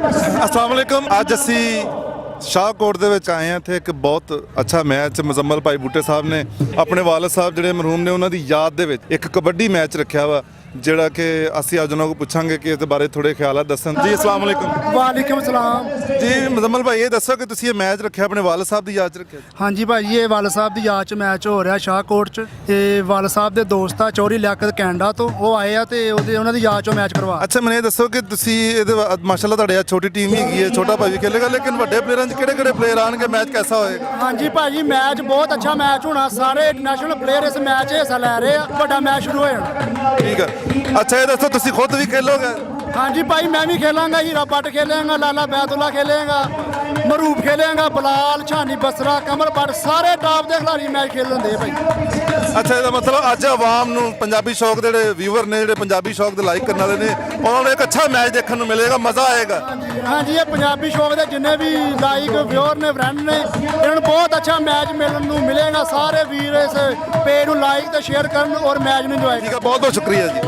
अस्सलाम वालेकुम। ਅੱਜ ਅਸੀਂ ਸ਼ਾਹਕੋਟ ਦੇ ਵਿੱਚ ਆਏ ਹਾਂ। ਇੱਥੇ ਇੱਕ ਬਹੁਤ ਅੱਛਾ ਮੈਚ ਮੁਜ਼ੰਮਲ ਭਾਈ ਬੂਟੇ ਸਾਹਿਬ ਨੇ ਆਪਣੇ ਵਾਲਦ ਸਾਹਿਬ ਜਿਹੜੇ ਮਰਹੂਮ ਨੇ ਉਹਨਾਂ ਦੀ ਯਾਦ ਦੇ ਵਿੱਚ ਇੱਕ ਕਬੱਡੀ ਮੈਚ ਰੱਖਿਆ ਵਾ, ਜਿਹੜਾ ਕਿ ਅਸੀਂ ਅੱਜ ਉਹਨਾਂ ਕੋਲ ਪੁੱਛਾਂਗੇ ਕਿ ਇਸ ਬਾਰੇ ਥੋੜੇ ਖਿਆਲਾਤ ਦੱਸਣ। ਜੀ अस्सलाम वालेकुम। ਵਾਲੇਕੁਮ ਸਲਾਮ। ਜੀ ਮੁਜ਼ੰਮਲ ਭਾਈ, ਇਹ ਦੱਸੋ ਕਿ ਤੁਸੀਂ ਇਹ ਮੈਚ ਰੱਖਿਆ ਆਪਣੇ ਵਾਲਦ ਸਾਹਿਬ ਦੀ ਯਾਦ 'ਚ ਰੱਖਿਆ? ਹਾਂਜੀ ਭਾਜੀ, ਇਹ ਵਾਲਦ ਸਾਹਿਬ ਦੀ ਯਾਦ 'ਚ ਮੈਚ ਹੋ ਰਿਹਾ ਸ਼ਾਹਕੋਟ 'ਚ। ਇਹ ਵਾਲਦ ਸਾਹਿਬ ਦੇ ਦੋਸਤ ਆ ਚੌਰੀ ਲਿਆਕਤ ਕੈਨੇਡਾ ਤੋਂ, ਉਹ ਆਏ ਆ ਤੇ ਉਹਨਾਂ ਦੀ ਯਾਦ 'ਚੋਂ ਮੈਚ ਕਰਵਾ। ਅੱਛਾ, ਮੈਨੂੰ ਇਹ ਦੱਸੋ ਕਿ ਤੁਸੀਂ ਇਹਦੇ ਮਾਸ਼ਾਅੱਲਾ ਤੁਹਾਡੇ ਆ ਛੋਟੀ ਟੀਮ ਹੈਗੀ ਹੈ, ਛੋਟਾ ਭਾਈ ਵੀ ਖੇਲੇਗਾ, ਲੇਕਿਨ ਵੱਡੇ ਪਲੇਅਰਾਂ 'ਚ ਕਿਹੜੇ ਕਿਹੜੇ ਪਲੇਅਰ ਆਣਗੇ? ਮੈਚ ਕੈਸਾ ਹੋਏਗਾ? ਹਾਂਜੀ ਭਾਜੀ, ਮੈਚ ਬਹੁਤ ਅੱਛਾ ਮੈਚ ਹੋਣਾ। ਸਾਰੇ ਇੰਟਰਨੈਸ਼ਨਲ ਪਲੇਅਰ ਇਸ ਮੈਚ 'ਚ ਹਿੱਸਾ ਲੈ ਰਹੇ ਆ। ਵੱਡਾ ਮੈਚ ਸ਼ੁਰੂ ਹੋ ਜਾਣਾ। ਠੀਕ ਹੈ। ਅੱਛਾ, ਇਹ ਦੱਸੋ ਤੁਸੀਂ ਖੁਦ ਵੀ ਖੇਲੋਗੇ? ਹਾਂਜੀ ਭਾਈ, ਮੈਂ ਵੀ ਖੇਲਾਂਗਾ। ਹੀਰਾ ਬੱਟ ਖੇਲੇਗਾ, ਲਾਲਾ ਬੈਤੁੱਲਾ ਖੇਲੇਗਾ, ਮਰੂਫ ਖੇਲੇਗਾ, ਬਲਾਲ, ਛਾਨੀ ਬਸਰਾ, ਕਮਲ ਬੱਟ, ਸਾਰੇ ਟਾਪ ਦੇ ਖਿਡਾਰੀ ਮੈਚ ਖੇਲਦੇ ਭਾਈ। ਅੱਛਾ, ਇਹਦਾ ਮਤਲਬ ਅੱਜ ਆਵਾਮ ਨੂੰ, ਪੰਜਾਬੀ ਸ਼ੌਕ ਦੇ ਜਿਹੜੇ ਵਿਊਅਰ ਨੇ, ਜਿਹੜੇ ਪੰਜਾਬੀ ਸ਼ੌਕ ਦੇ ਲਾਈਕ ਕਰਨ ਵਾਲੇ ਨੇ, ਉਹਨਾਂ ਨੂੰ ਇੱਕ ਅੱਛਾ ਮੈਚ ਦੇਖਣ ਨੂੰ ਮਿਲੇਗਾ, ਮਜ਼ਾ ਆਏਗਾ। ਹਾਂਜੀ, ਇਹ ਪੰਜਾਬੀ ਸ਼ੌਕ ਦੇ ਜਿੰਨੇ ਵੀ ਲਾਈਕ ਵਿਊਅਰ ਨੇ, ਫਰੈਂਡ ਨੇ, ਇਹਨਾਂ ਨੂੰ ਬਹੁਤ ਅੱਛਾ ਮੈਚ ਮਿਲਣ ਨੂੰ ਮਿਲੇਗਾ। ਸਾਰੇ ਵੀਰ ਇਸ ਪੇਜ ਨੂੰ ਲਾਈਕ ਤੇ ਸ਼ੇਅਰ ਕਰਨ ਔਰ ਮੈਚ ਨੂੰ ਇੰਜੋਏ ਠੀਕ ਹੈ, ਬਹੁਤ ਬਹੁਤ ਸ਼ੁਕਰੀਆ ਜੀ।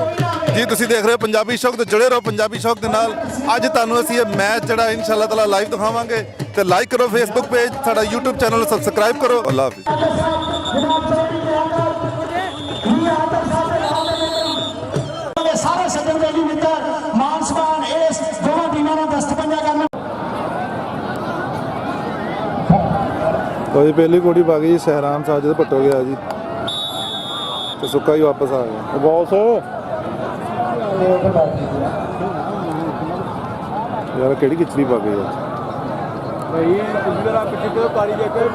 ਤੁਸੀਂ ਦੇਖ ਰਹੇ ਹੋ ਪੰਜਾਬੀ ਸ਼ੌਕ ਤੇ ਜੁੜੇ ਰਹੋ ਪੰਜਾਬੀ ਸ਼ੌਕ ਦੇ ਨਾਲ। ਅੱਜ ਤੁਹਾਨੂੰ ਅਸੀਂ ਇਹ ਮੈਚ ਜਿਹੜਾ ਇਨਸ਼ਾਅੱਲਾ ਤਾਲਾ ਲਾਈਵ ਦਿਖਾਵਾਂਗੇ। ਤੇ ਲਾਈਕ ਕਰੋ ਫੇਸਬੁੱਕ ਪੇਜ, ਸਾਡਾ YouTube ਚੈਨਲ ਸਬਸਕ੍ਰਾਈਬ ਕਰੋ। ਅੱਲਾਹ ਹਾਫਿਜ਼। ਸਾਰੇ ਸੱਜਣ ਬੇਲੀ ਮਿੱਤਰ ਮਾਨ ਸਮਾਨ ਇਸ ਦੋਵਾਂ ਟੀਮਾਂ ਦਾ ਦਸਤਪੰਜਾ ਕਰਨ। ਕੋਈ ਪਹਿਲੀ ਕੋੜੀ ਪਾ ਗਈ ਸਹਿਰਾਮ ਸਾਜਦ ਭੱਟੋ ਗਿਆ ਜੀ, ਤੇ ਸੁੱਕਾ ਹੀ ਵਾਪਸ ਆ ਗਿਆ। ਬੌਸ ਯਾਰ ਕਿਹੜੀ ਖਿਚੜੀ ਪਾ ਗਈ ਯਾਰ ਭਾਈ? ਤੁਸੀਂ ਜਰਾ ਪਿੱਛੇ ਤੋਂ ਤਾਲੀ ਦੇ ਕੇ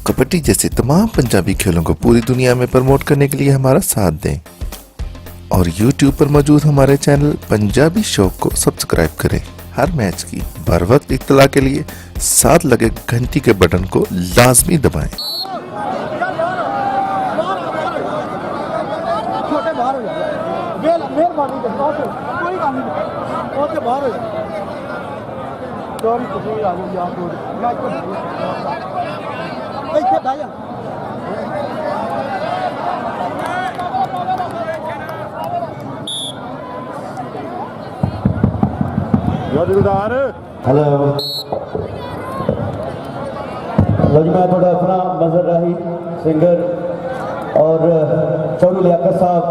कबड्डी जैसे तमाम पंजाबी खेलों को पूरी दुनिया में प्रमोट करने के लिए हमारा साथ दें और YouTube पर मौजूद हमारे चैनल पंजाबी शौक को सब्सक्राइब करें। हर मैच की बर वक्त इत्तला के लिए साथ लगे घंटी के बटन को लाजमी दबाएं। हेलो जी, मैं थोड़ा अपना मजहर राही सिंगर और चौधरी लियाकत साहब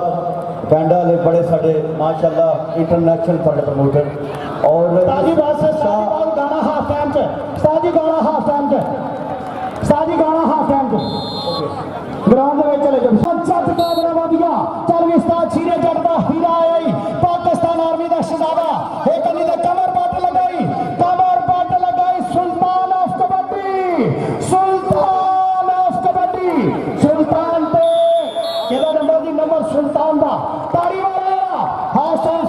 कैनेडा वाले बड़े साढ़े माशाल्लाह इंटरनेशनल थोड़े प्रमोटर और गाना हाफ टाइम च साजी गाना हाफ टाइम ग्राउंड में चले जाओ। जट का बड़ा वधिया चल विस्तार छीरे जट दा हीरा आई पाकिस्तान आर्मी दा शहजादा एक अन्नी दे कमर पट लगाई सुल्तान ऑफ कबड्डी सुल्तान पे केदा नंबर दी नंबर सुल्तान दा ताड़ी वाला हासन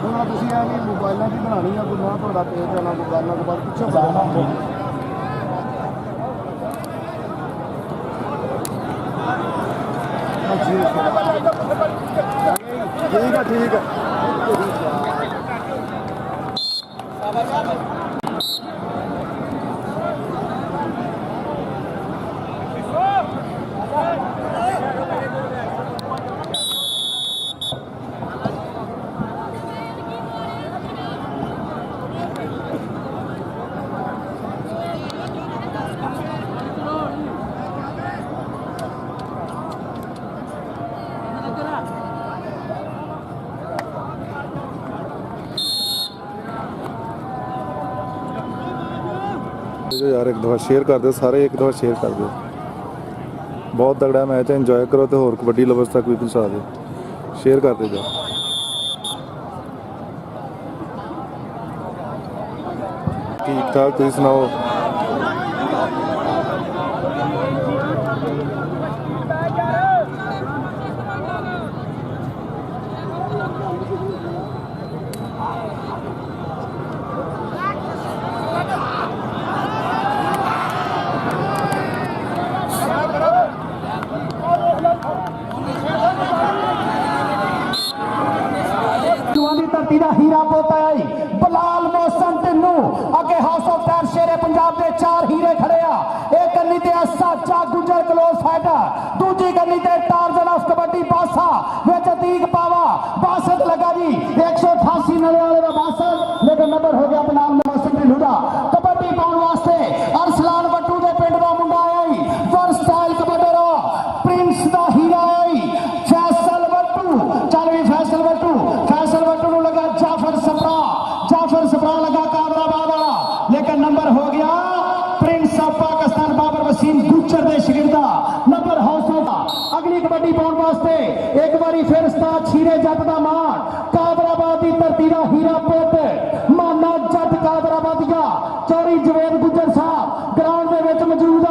ਹੁਣ ਤੁਸੀਂ ਆ ਵੀ ਮੋਬਾਈਲਾਂ ਦੀ ਬਣਾਣੀ ਆ ਕੋਈ ਨਾ ਤੁਹਾਡਾ ਪੇਜ ਵਾਲਾ ਮੋਬਾਈਲਾਂ ਤੋਂ ਬਾਅਦ ਪਿੱਛੇ ਜਾਣਾ। ठीक है यार एक दफ़ा शेयर कर दो सारे, एक दफ़ा शेयर कर दो। बहुत तगड़ा मैच है, इंजॉय करो तो होर कबड्डी लवर्स तक भी पहुँचा दो। शेयर कर दे जाओ। ठीक ठाक, तुम सुनाओ? धरती का हीरा पोता आई बलाल मोहसन टिन्नू अगे हाउस ऑफ टैर शेरे पंजाब के 4 हीरे खड़े आ एक कन्नी ते साचा गुजर क्लोज फाइटर दूजी कन्नी ते टार्जन ऑफ कबड्डी बासा विच अतीक पावा बासत लगा जी 188 नले वाले का बासत लेकिन नंबर हो गया बलाल मोहसन टिन्नू का कबड्डी पाउण वास्ते अरसलान बट्टू के पिंड का मुंडा आई वर्सटाइल कबड्डर प्रिंस का हीरा आई फैसल बट्टू चल भी फैसल बट्टू नूं लगा जाफर सपरा लगा कादराबाद वाला लेकिन नंबर हो गया प्रिंस ऑफ पाकिस्तान बाबर वसीम गुजर दे शागिर्दा नंबर हाउस ऑफ अगली कबड्डी पाउण वास्ते एक बारी फिर उस्ताद छीरे जट दा मान कादराबाद की धरती का हीरा पुत माना जट कादराबादिया चौरी जवेद गुजर साहब ग्राउंड दे विच मौजूद आ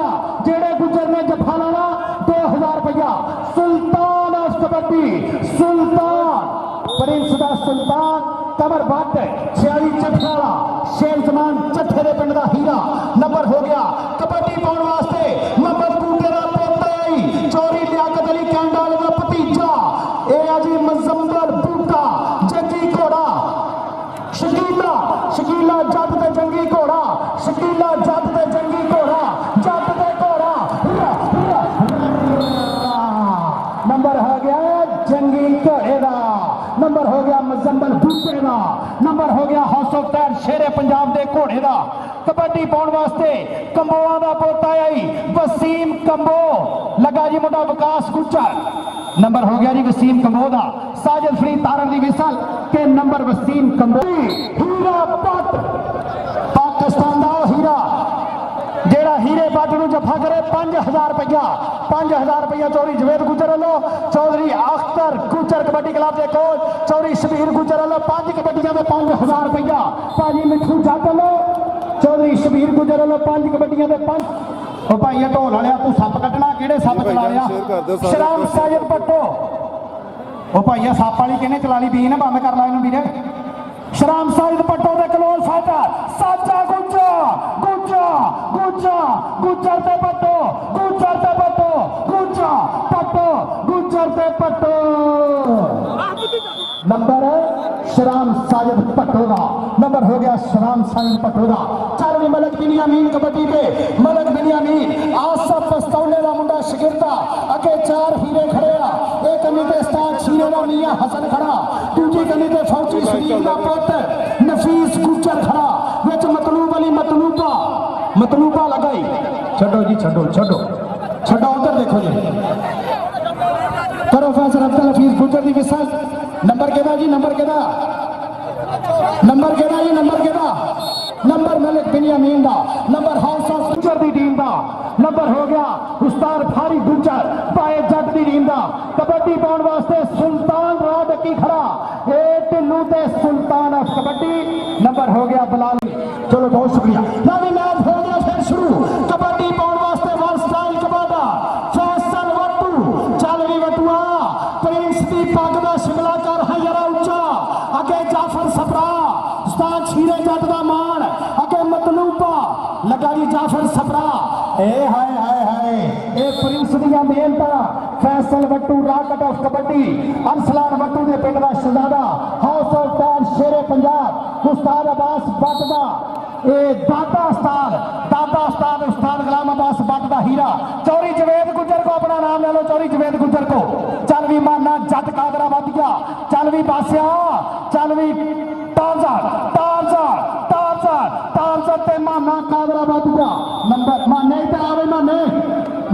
जेड़े गुजर ने जफा लाना 2000 रुपया सुल्तान ऑफ कबड्डी सुल्तान प्रिंस दा सुल्तान कमर भट्ट 46 चट्ठे वाला शेर जमान चट्ठे दे पिंड दा हीरा नंबर हो गया कबड्डी पाउण वास्ते मोहम्मद बूटे दा पोता आई चौरी लियाकत अली कैंडा वाले दा भतीजा ए आ जी मुजम्मल बूटा जंगी घोड़ा शकीला जट ते जंगी घोड़ा शकीला जट ते जंगी घोड़ा जट ते घोड़ा नंबर हो गया जंगी घोड़े का नंबर हो गया मुजम्मल बूटे का नंबर हो गया हाउस ऑफ टैर शेरे पंजाब के घोड़े का कबड्डी पाउण वास्ते कंबोआ का पोता आई वसीम कंबो लगा जी मुंडा विकास गुजर नंबर हो गया जी वसीम कंबो का साजिद फरीद तारन की विसल के नंबर वसीम कंबो हीरा पट पाकिस्तान का हीरा जेड़ा हीरे पट नूं जफा करे 5000 रुपया चौरी जवेद गुजर वालों चौधरी अख्तर गुजर कबड्डी क्लब के कोच चौधरी शबीर गुजर वालों 5 कबड्डियां में 5000 रुपया भाजी मिठू जट वालों चौधरी शबीर गुजर वालों 5 कबड्डियां में 5 ओ भाई ये ढोल वाले तू सप कटना किहड़े सप चला लिया शराम साजिद पट्टो ओ भाई सप वाली किहने चला ली बीन बंद कर ला इनू वीरे शराम साजिद पट्टो दे क्लोज फाइटर साचा गुजर ते पट्टो नंबर शराम साजिद पट्टो का नंबर हो गया शराम साजिद पट्टो का चल भी मलक बिनियामीन कबड्डी पे मलक बिनियामीन आसफ पस्तौले का मुंडा शागिर्दा अगे 4 हीरे खड़े आ एक कन्नी ते उस्ताद छीरे दा मियां हसन खड़ा दूजी कन्नी ते फौजी शरीफ दा पुत नफीस गुजर खड़ा विच मतलूब अली मतलूबा लगाई छड्डो जी छड्डो उधर देखो जी करो फैसला अब्दुल हफीज गुजर दी विसल नंबर केदा जी नंबर मलिक बिनियामीन दा नंबर हाउस ऑफ गुजर दी टीम दा नंबर हो गया उस्ताद फारी गुजर पाए जट दी टीम दा कबड्डी पाउण वास्ते सुल्तान राव डक्की खड़ा ए टिल्लू ते सुल्तान ऑफ कबड्डी नंबर हो गया बलाल चलो बहुत शुक्रिया नवी मैच हो गया फिर शुरू कबड्डी पाउण वास्ते वन स्टाइल कबाड़ा फैसल वट्टू चल भी वटुआ प्रिंस दी पग दा शिमला कर है जरा ऊंचा अगे जाफर सपरा उस्ताद छीरे जट दा मान अगे मतलूबा लगा जी जाफर सपरा ए हाय ए प्रिंस दियां मेहनतां फैसल वट्टू राकट ऑफ कबड्डी अरसलान वट्टू दे पिंड दा शहजादा house of tyre Shere Punjab Ustad Abbas but दा ए दादा उस्ताद गुलाम अब्बास बट दा हीरा चौरी जवेद गुजर को अपना नाम ले लो चौरी जवेद गुजर को चल भी माना जट कादराबादिया चल भी बासिया चल भी तारजर ते माना कादराबादिया नंबर माने इधर आवे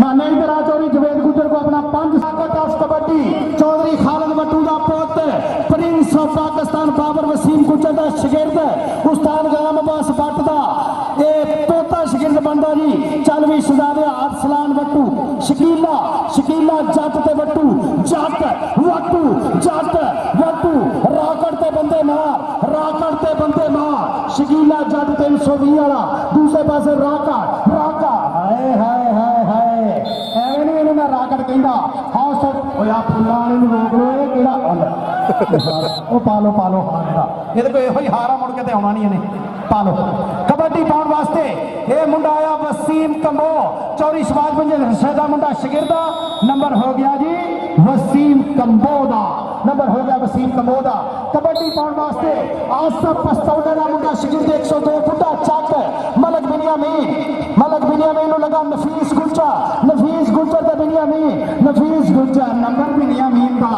माने इधर आ चौरी जवेद गुजर को अपना 5 साकट ऑफ कबड्डी चौधरी खालिद वट्टू दा पुत प्रिंस ऑफ पाकिस्तान बाबर वसीम गुजर दा शागिर्द उस्ताद गुलाम अब्बास बट दा ए पोता शागिर्द बनदा जी चल भी शहजादे अरसलान वट्टू शकीला जट ते वट्टू राकट ते बंदे मार शकीला जट 320 वाला दूसरे पासे राकट हाय एवें नहीं इन्हें मैं राकट कहंदा हाउस ऑफ ओ यार फुल्लां वाले नूं रोक लो ये केड़ा ओ पालो हार दा ये तो कोई हारा मुड़ के ते आउणा नहीं इन्हें पा लो कबड्डी पाउण वास्ते ये मुंडा आया वसीम कंबो चौरी शबाज बंजे दा मुंडा शगिरदा नंबर हो गया जी वसीम कंबो दा नंबर हो गया वसीम कंबो दा कबड्डी पाउण वास्ते आसफ पस्तौडे दा मुंडा शगिरद 102 फुटा चक मलक बिनियामीन नु लगा नफीस गुलचर ते बिनियामीन नफीस गुलचर नंबर बिनियामीन दा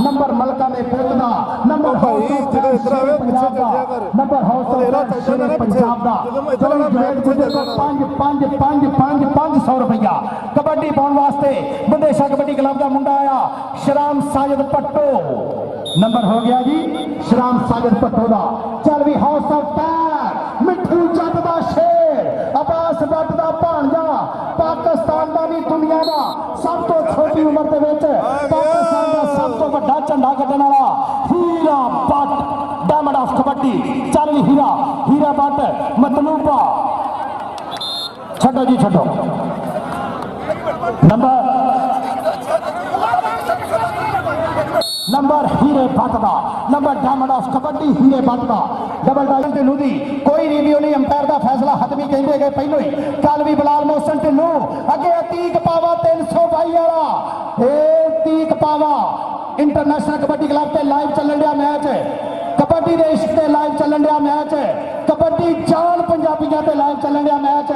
नंबर मलका दे पुत दा नंबर भाई जेड़े इधर आवे पीछे चल जा कर नंबर हौसला पंजाब दा ₹500 रुपया कबड्डी पाउण वास्ते बंदेशा कबड्डी क्लब दा मुंडा आया शराम साजिद पट्टो नंबर हो गया जी शराम साजिद पट्टो दा चल भी हाउस ऑफ पैर मिठू जट दा शेर अब्बास भट्ट दा भांजा पाकिस्तान दा भी दुनिया दा सब तो छोटी उम्र दे विच पाकिस्तान दा सब तो बड़ा झंडा कड्ढण वाला हीरा भट्ट डायमंड ऑफ कबड्डी चल भी हीरा भट्ट मतलूबा छड्डो जी छड्डो नंबर हीरे भट्ट दा नंबर डायमंड ऑफ कबड्डी हीरे भट्ट दा डबल डायमंड ढिल्लू दी कोई रिव्यू नहीं अंपायर दा फैसला हतमी कहंदे गए पहलो ही कल भी बिलाल मोहसन ढिल्लू अगे अतीक पावा 322 वाला ए अतीक पावा इंटरनेशनल कबड्डी क्लब ते लाइव चलन दिया मैच कबड्डी दे इश्क ते लाइव चलन दिया मैच कबड्डी जान पंजाबियां ते लाइव चलन दिया मैच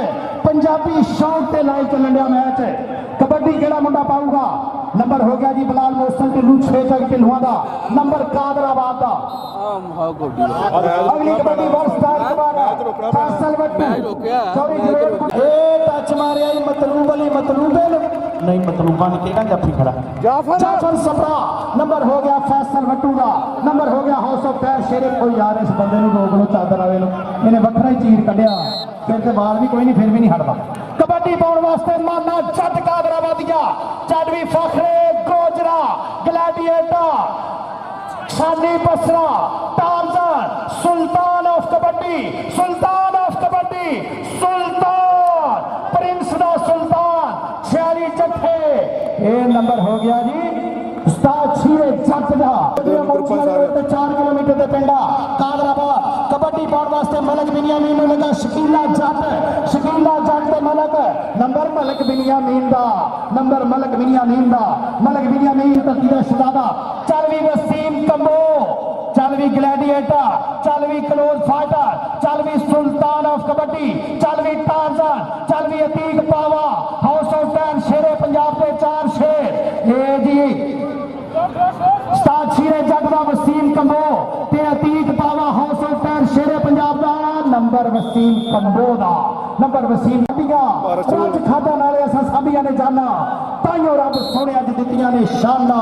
पंजाबी शौक ते लाइव चलन दिया मैच कबड्डी केड़ा मुंडा पाऊगा नंबर हो गया जी बिलाल मोहसन ढिल्लू 6 जग ढिल्लुआ दा नंबर कादराबाद दा अगली कबड्डी वर्ष Faisal Wattoo sorry a touch Maria Matloob Ali मतलूबे नहीं मतलूबा ने केड़ा जाफी खड़ा जाफर सपरा नंबर हो गया फैसल वट्टू दा नंबर हो गया हाउस ऑफ पैर शेरे कोई यार इस बंदे नु रोक लो चादर आवे लो इन्हें वखरा ही चीर कढिया फिर ते बाल भी कोई नहीं फिर भी नहीं हटदा कबड्डी पाउण वास्ते माना जट कादराबादिया चढ़वी Fakhre Gojra gladiator Shani Basra Tarzan Sultan of kabaddi Sultan prince दा सुल्तान 46 जट्ठे ये नंबर हो गया जी उस्ताद छीरे जट दा 4 किलोमीटर दे पिंडा कादराबाद कबड्डी पाउण वास्ते मलक बिनियामीन नु लगा शकीला जट ते मलक नंबर मलक बिनियामीन दा मलक बिनियामीन तकीदा शहजादा चल भी वसीम कंबो चल भी ग्लैडिएटर चल भी क्लोज फाइटर चल भी सुल्तान ऑफ कबड्डी चल भी टार्जन चल भी अतीक पावा हाउस ऑफ पैर शेरे पंजाब के 4 शेर ए जी उस्ताद छीरे जट दा वसीम कंबो ते अतीक पावा हाउस ऑफ पैर शेरे पंजाब दा नंबर वसीम कंबो दा नंबर वसीम दिया रज खादा नाले असा साबिया ने जाना ताइयों रब सोने अज दित्तियां ने शाना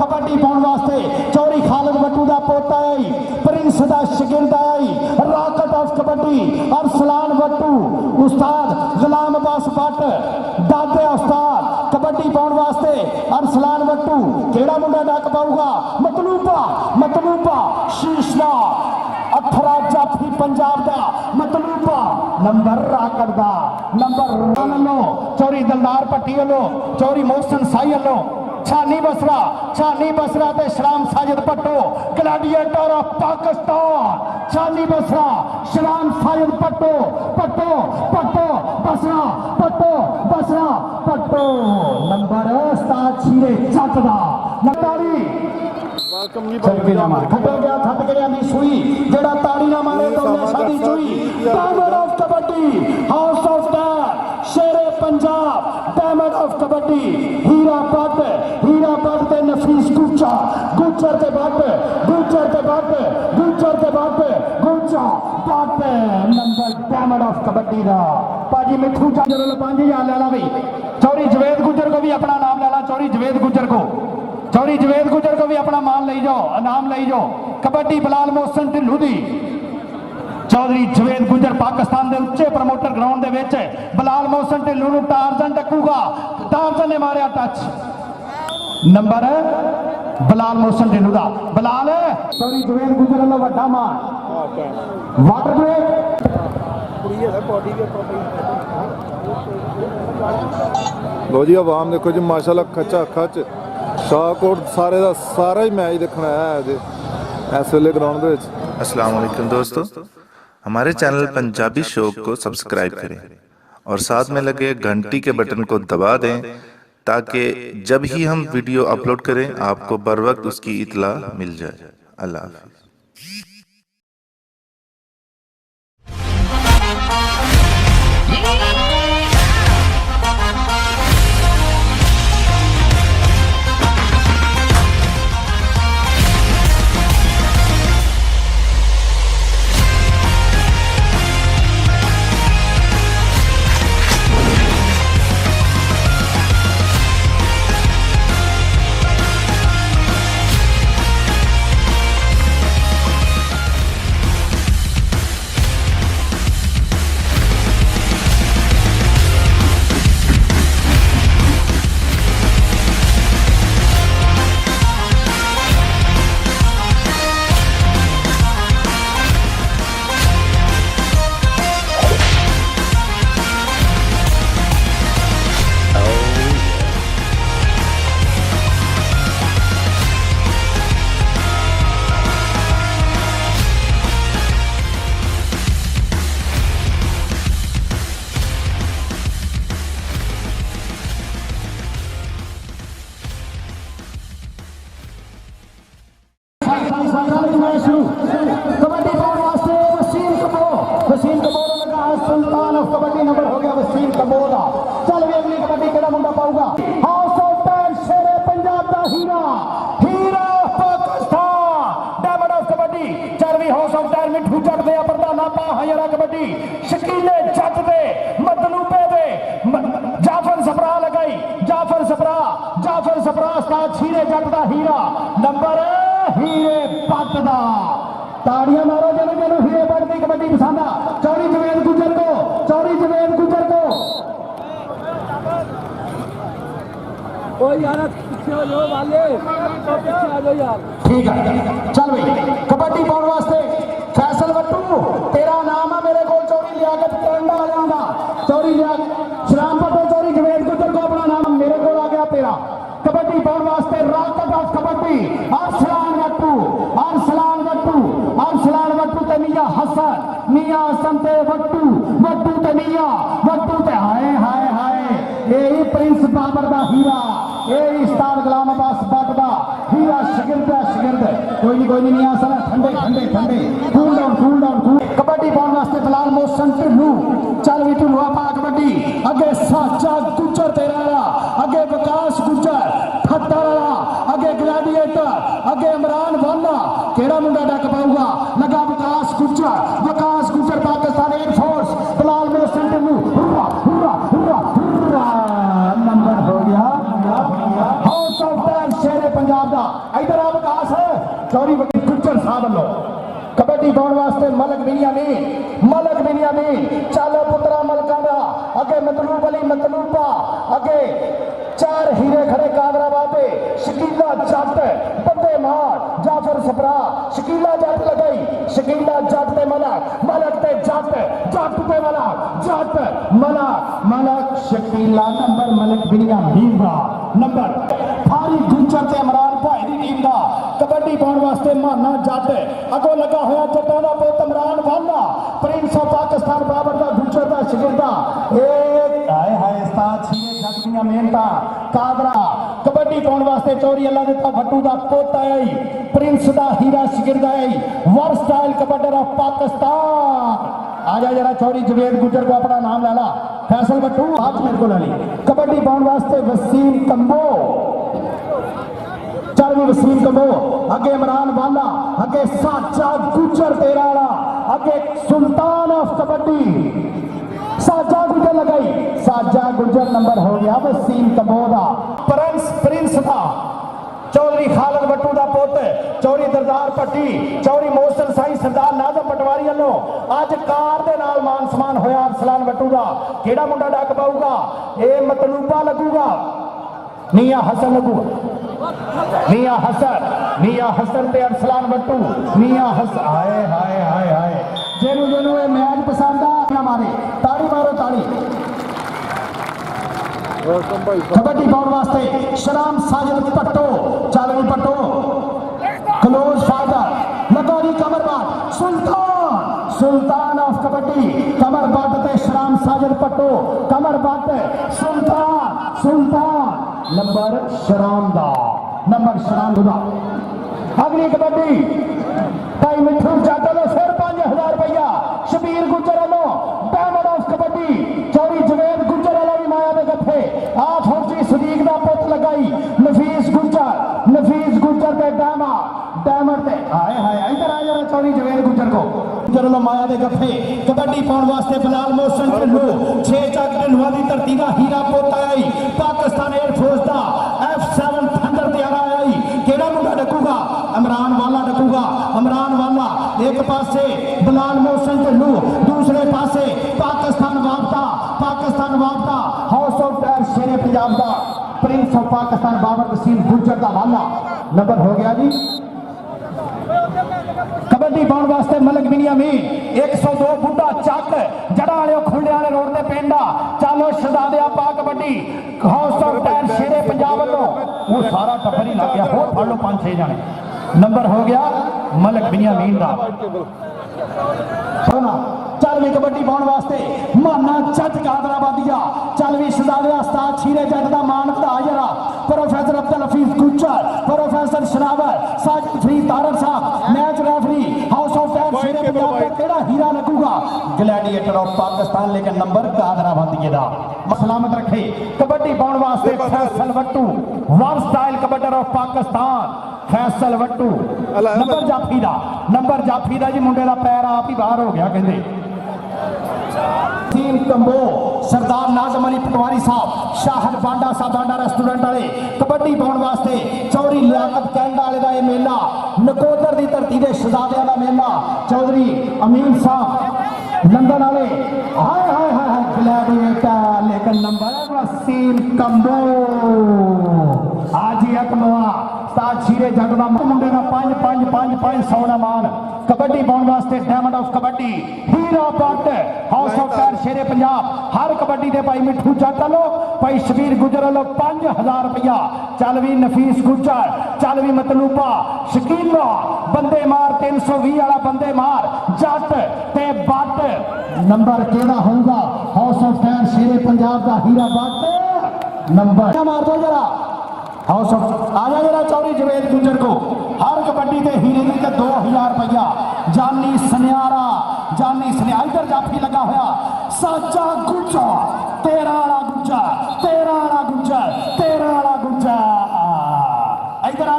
कबड्डी पाउण वास्ते चौरी खालिद वट्टू दा पोता आई प्रिंस दा शगिरद आई रॉकेट ऑफ कबड्डी अरसलान वट्टू उस्ताद गुलाम अब्बास भट्ट दादे उस्ताद कबड्डी पाउण वास्ते अरसलान वट्टू केड़ा मुंडा डक पाऊगा मतलूबा शीशना अथरा जाफी पंजाब दा मतलूबा नंबर राकड़ दा नंबर लो चौरी दलदार भट्टी वालों चौरी मोहसन साई वालों छानी बसरा ते शराम साजिद पट्टो ग्लैडिएटर ऑफ पाकिस्तान छानी बसरा शराम साजिद पट्टो बसरा नंबर उस्ताद छीरे जट दा नंबरी चल के मार खटो गया खट गया दी सुई जेड़ा ताड़ी ना मारे तो ने शादी चुई diamond of kabaddi house of पैर शेरे पंजाब डायमंड ऑफ कबड्डी हीरा भट्ट ते नफीस गुज्जर ते Bhatt number diamond of kabaddi दा पाजी मिठू चादर 5000 ले ला भाई चौरी जवेद गुज्जर को भी अपना नाम ले ला चौरी जवेद गुज्जर को भी अपना मान ले जाओ नाम ले जाओ कबड्डी बिलाल मोहसन ढिल्लू दी चौधरी जवेद गुज्जर पाकिस्तान के उच्चे प्रमोटर ग्राउंड दे विच बिलाल मोहसन ढिल्लू नूं टार्जन टक्कूगा टार्जन ने मारिया टच नंबर बिलाल मोहसन ढिल्लू दा बिलाल चौधरी जवेद गुज्जर वालों वड्डा मान वाटर ब्रेक लो जी आवाम देखो जी माशाल्लाह खचा खच शाहकोट सारे का सारा ही मैच देखना है इस वेले ग्राउंड दे विच। अस्सलाम वालेकुम दोस्तों, हमारे चैनल पंजाबी शो को सब्सक्राइब करें और साथ में लगे घंटी के बटन को दबा दें ताकि जब ही हम वीडियो अपलोड करें आपको बर वक्त उसकी इतला मिल जाए। अल्लाह हाफ़िज़। कबड्डी पाने वास्ते वसीम कपूर लगा है सुल्तान ऑफ कबड्डी नंबर हो गया वसीम कपूर का। चल भी अगली कबड्डी केड़ा मुंडा पाऊगा हाउस ऑफ टैन शेरे पंजाब दा हीरा हीरा पाकिस्तान डायमंड ऑफ कबड्डी। चल भी हाउस ऑफ टैन मिठू चढ़ दे प्रधाना पा हयरा कबड्डी शकीले जट दे मतलूबे दे जाफर सपरा लगाई जाफर सपरा उस्ताद हीरे जट दा हीरा नंबर हीरे पट दा। ताड़ियां मारो जनो जनो हीरे पट दी कबड्डी पसंद आ। चौरी जवेद गुजर को ओ यार पीछे हो जाओ वाले पीछे आ जाओ यार। ठीक है चल भाई कबड्डी पाने वास्ते फैसल वट्टू तेरा नाम है मेरे को चौरी लियाकत करंडा आ जाना चौरी लिया शराम पटो चौरी जवेद गुजर को अपना नाम मेरे को आ गया तेरा। कबड्डी पाने वास्ते राकत ऑफ कबड्डी अरसलान वट्टू ते मियां हसन ते वट्टू ते मियां वट्टू ते हाय यही प्रिंस बाबर दा हीरा यही उस्ताद गुलाम अब्बास भट्ट दा हीरा शिगिर्द कोई नहीं आसन ठंडे कूल डाउन कबड्डी पाने वास्ते फिलहाल मोशन ढिल्लू चल भी ढिल्लू आपा कबड्डी अगे साचा गुजर तेरा अगे विकास गुजर खट्टर वाला अगे ग्लैडिएटर अगे इमरान वाला केड़ा मुंडा डक पाऊगा लगा विकास गुजर पाकिस्तान एयरफोर्स फिलहाल मोशन ढिल्लू नंबर हो गया हाउस ऑफ टैन शेरे पंजाब दा। इधर आ विकास है चौरी बड़ी गुजर साहब लो कबड्डी पाने वास्ते मलक बिनियामी चल पुत्रा मलका दा अगे मतलूब अली मतलूबा अगे चार हीरे खड़े कादराबाद शकीला जट बंदे मार जाफर सपरा शकीला जट लगाई शकीला जट ते मलक ते जट ते मलक शकीला नंबर मलक बिनियामीन दा नंबर फारी गुजर ते इमरान भाई दी टीम दा कबड्डी पाने वास्ते माना जट अगो लगा होया जट्टां दा पुत इमरान वाला प्रिंस ऑफ पाकिस्तान बाबर दा गुजर दा शिगिरदा हाय उस्ताद हीरे जट दियां मेहनतां कादरा कबड्डी पाने वास्ते चौरी अल्लाह दिता वट्टू दा पुत आया प्रिंस दा हीरा शिगिरद आया वर्सटाइल कबड्डर ऑफ पाकिस्तान। आजा जरा चौरी जवेद गुजर को अपना नाम ला फैसल वट्टू आज मेरे को ला ली कबड्डी पाने वास्ते वसीम कंबो चल भी वसीम कंबो अगे इमरान वाला अगे साचा गुजर तेरा अगे सुल्तान ऑफ कबड्डी साजा गुजर लगाई साजा गुजर नंबर हो गया वसीम कंबो दा प्रिंस था चौधरी खालिद वट्टू दा पुत चौरी दरदार पट्टी चौरी मोहसन साई सरदार नाजम पटवारी वालों अज कार दे नाल मान सम्मान होया अरसलान वट्टू दा केड़ा मुंडा डक पाऊगा ए मतलूबा लगूगा मियां हसन लगूगा मियां हसन ते अरसलान वट्टू मियां हसन हाय जेनू ये मैच पसंद आ मारे ताड़ी मारो ताड़ी कबड्डी पाने वास्ते शराम साजिद पट्टो चालवी पट्टो क्लोज फाइटर लगोरी कमरबाद सुल्तान ऑफ कबड्डी कमर बट ते श्राम साजन पट्टो कमर बट सुल्तान नंबर श्राम दा अगली कबड्डी भाई मिठू जट लो फिर 5000 रुपया शबीर गुजर लो डायमंड ऑफ कबड्डी चौरी जवेद गुजर वाला भी माया दे गफ्फे आ फौजी सदीक दा पुत लगाई नफीस गुजर ते डायमंड ते हाय हाय इधर आ जरा चौरी जवेद गुजर को गुजर लो माया दे गफ्फे कबड्डी पाउण वास्ते बिलाल मोहसन ढिल्लो 6 ਚੱਕ ਢਿੱਲੋਂ ਦੀ ਧਰਤੀ ਦਾ ਹੀਰਾ ਪੁੱਤ आया ही पाकिस्तान एयरफोर्स दा F7 थंडर तैयार आया ही केड़ा मुंडा डकूगा इमरान वाला एक पासे बिलाल मोहसन ढिल्लो दूसरे पासे Pakistan वापता house of tyre Shere Punjab दा प्रिंस ऑफ पाकिस्तान बाबर वसीम गुजर दा वाला नंबर हो गया जी कबड्डी पाउण वास्ते मलक बिनियामीन 102 बुड्ढा चक जड़ा वाले खुंडे वाले रोड ते पेंडा चलो शहजादिया पा kabaddi house of tyre Shere Punjab वालों वो सारा टब्बर ही लग गया हो फड़ लो 5-6 जाने नंबर हो गया मलक बिनियामीन दा चल भी कबड्डी पाउण वास्ते माना जट गादराबादिया चल भी शहजादिया उस्ताद छीरे जट दा मान वधा जरा professor Abdul Hafeez Gujjar professor Shanawar Sajid Fareed Tarar sahib match referee house of tyre Shere Punjab दा केड़ा हीरा लगूगा ग्लैडिएटर ऑफ पाकिस्तान लेकिन नंबर गादराबादिया दा सलामत रखे कबड्डी पाउण वास्ते फैसल वट्टू वन स्टाइल कबड्डर ऑफ पाकिस्तान फैसल वट्टू नंबर जाफी दा जी मुंडे दा पैर आप ही बाहर हो गया कहंदे कंबो सरदार नाजम अली पटवारी साहब शाहर बांडा साहब बांडा रेस्टोरेंट वाले कबड्डी पाउण वास्ते चौधरी लियाकत कैंडा वाले दा मेला नकोदर दी धरती दे शहजादियां दा मेला चौधरी अमीन साहब लंदन वाले हाय ग्लैडिएटर लेकिन नंबर वसीम कंबो आज ही अकमवा उस्ताद छीरे जट दा मुंडे दा 5 सोना मान कबड्डी पाउण वास्ते डायमंड ऑफ कबड्डी हीरा Butt house of tyre Shere Punjab हर कबड्डी दे भाई मिठू जट लो भाई शबीर गुजर लो 5000 रुपया चल भी नफीस गुजर चल भी मतलूबा शकीला बंदे मार 320 वाला बंदे मार जट ते बट नंबर केड़ा होगा house of tyre Shere Punjab दा हीरा बट नंबर मार दो जरा हाउस ऑफ आया जरा चौरी जवेद गुजर को हर कबड्डी के हीरे के 2000 रुपया जानी सनियारा इधर जाफी लगा हुआ साचा गुज्जर तेरा वाला गुज्जर इधर आ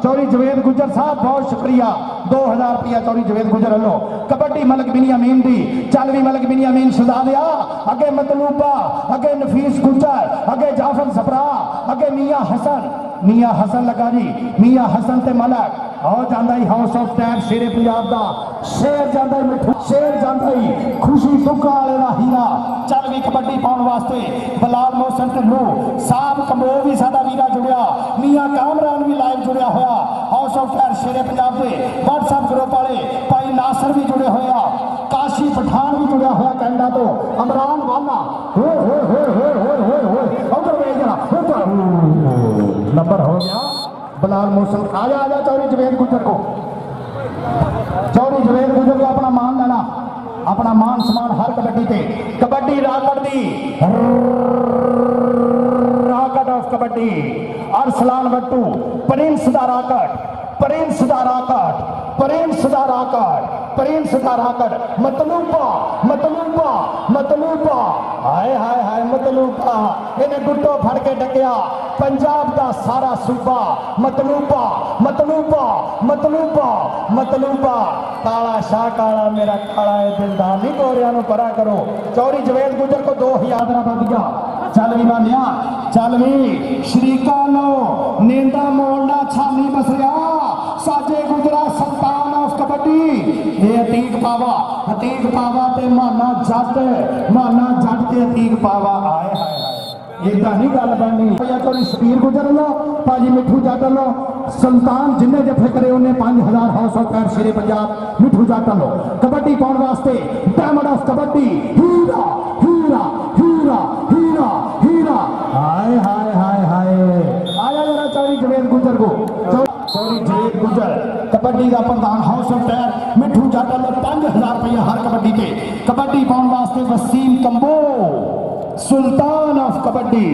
चौरी जवेद गुजर साहब बहुत शुक्रिया 2000 रुपया चौरी जवेद गुजर लो कबड्डी मलक बिनियामीन दी चल भी मलक बिनियामीन शहजादिया अगे मतलूबा अगे नफीस गुजर अगे जाफर जफरा अगे मियां हसन लगा जी मियां हसन ते मलक आओ जांदा ही house of tyre Shere Punjab दा शेर जांदा ही मिठू शेर जांदा ही खुशी दुखा वाले दा हीरा चल भी कबड्डी पाउण वास्ते बिलाल मोहसन ढिल्लो साहब कंबो भी साडा वीरा जुड़िया मियां कामरान भी लाइव जुड़िया होया house of tyre Shere Punjab they WhatsApp group वाले भाई नासर भी जुड़े होया काशी पठान भी जुड़िया होया कैनेडा तो इमरान वाला उधर वे जरा नंबर हो गया बिलाल मोहसन आजा चौरी जवेद गुजर को अपना मान लेना अपना मान सम्मान हर कबड्डी ते कबड्डी राकट ऑफ कबड्डी अरसलान वट्टू प्रिंस दा राकट मतलूबा हाय मतलूबा इन्हें गुड्डो फड़ के डकिया पंजाब का सारा सूबा मतलूबा काला शाह काला मेरा काला है दिलदार नहीं गोरिया परा करो चौरी जवेद गुजर को 2000 दिया चल भी मानिया चल भी शरीका लो नेंदा मोड़ना छानी बसरिया साजे गुजरा सुल्तान ऑफ कबड्डी ये अतीक पावा ते माना जट ते अतीक पावा आए इदा नहीं गल बननी चौरी शबीर गुजर लो भाजी मिठू जट लो सुल्तान जिन्हें जफे करे उन्हें 5000 house of tyre Shere Punjab मिठू जट लो कबड्डी पाउण वास्ते डायमंड ऑफ कबड्डी हीरा हाय आया जरा चौरी जवेद गुजर को चौरी जवेद गुजर कबड्डी का प्रधान house of tyre Mithu Jatt वालों 5000 रुपया हर कबड्डी ते कबड्डी पाने वास्ते Waseem Kamboh Sultan of kabaddi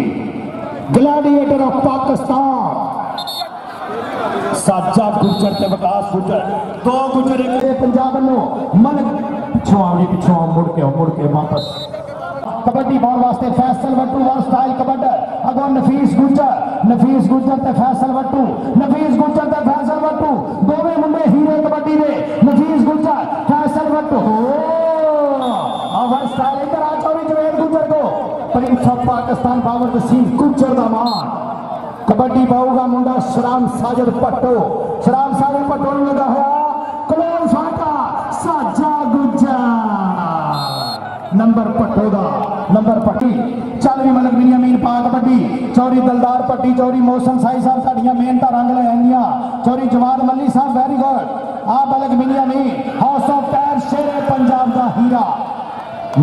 gladiator of Pakistan Saja Gujjar ते विकास गुजर दो गुजर एक पंजाब वालों मन पिछों मुड़ के वापस कबड्डी पाने वास्ते फैसल वट्टू वन स्टाइल कबड्डर अगों नफीस गुजर ते फैसल वट्टू ते फैसल वट्टू दोवें मुंडे हीरे कबड्डी दे नफीस गुजर फैसल वट्टू वन स्टाइल इधर आ चौरी जवेद गुजर को प्रिंस ऑफ पाकिस्तान बाबर वसीम गुजर दा मान कबड्डी पाऊगा मुंडा शराम साजिद पट्टो ने लगा हुआ कलोल फाटा साजा गुजर नंबर पट्टो दा नंबर पट्टी चल भी मलक बिनियामीन पा कबड्डी चौरी दलदार पट्टी चौरी मौसम साई साहब साड़ियां मेहनत रंग ले आंदियां चौरी जवाद मल्ली साहब वेरी गुड आ Malik Biniyamin house of tyre Shere Punjab का हीरा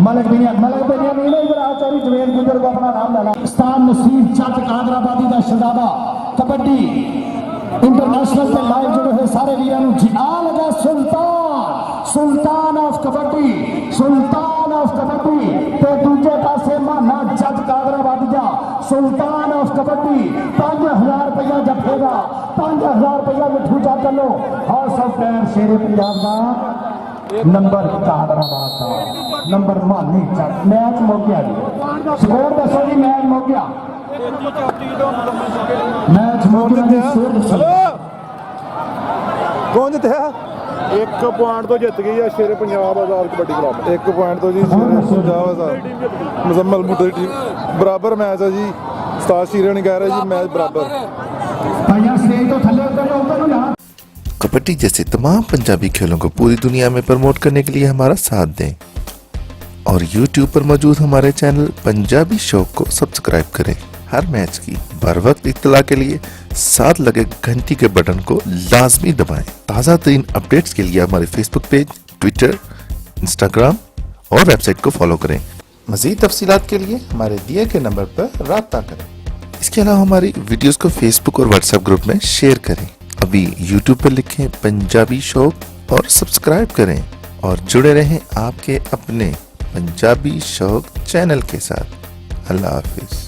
मलक बिनियामीन इधर आ चौरी जवेद गुजर को अपना नाम लेना उस्ताद नसीब जट कादराबादी का शहजादा कबड्डी इंटरनेशनल पे लाइव जुड़े हुए सारे वीरों को जिना लगा सुल्तान ऑफ कबड्डी ते दूजे पासे माना जट कादराबादी जा सुल्तान ऑफ कबड्डी 5000 रुपया जफेगा 5000 रुपया मिठू जा चलो house of tyre Shere Punjab का नंबर कादराबाद का नंबर मानी जट मैच मुक गया जी स्कोर दसो जी मैच मुक गया कौन जितया एक पॉइंट तो जित गई है शेरे पंजाब आजाद कबड्डी क्लब 1 पॉइंट तो जी शेरे पंजाब आजाद मुजम्मल बूटे की टीम बराबर मैच है जी उस्ताद शीरे ने कह रहे जी मैच बराबर भैया स्टेज तो थल्ले उतर ना कबड्डी जैसे तमाम पंजाबी खेलों को पूरी दुनिया में प्रमोट करने के लिए हमारा साथ दें और YouTube पर मौजूद हमारे चैनल पंजाबी शौक को सब्सक्राइब करें। हर मैच की बर वक्त इत्तला के लिए साथ लगे घंटी के बटन को लाजमी दबाएं। ताज़ा तरीन अपडेट्स के लिए हमारे फेसबुक पेज, ट्विटर, इंस्टाग्राम और वेबसाइट को फॉलो करें। मज़ीद तफसीलात के लिए हमारे दिए गए नंबर पर राब्ता करें। इसके अलावा हमारी वीडियोस को फेसबुक और व्हाट्सएप ग्रुप में शेयर करें। अभी YouTube पर लिखें पंजाबी शौक और सब्सक्राइब करें और जुड़े रहें आपके अपने पंजाबी शौक चैनल के साथ। अल्लाह हाफिज।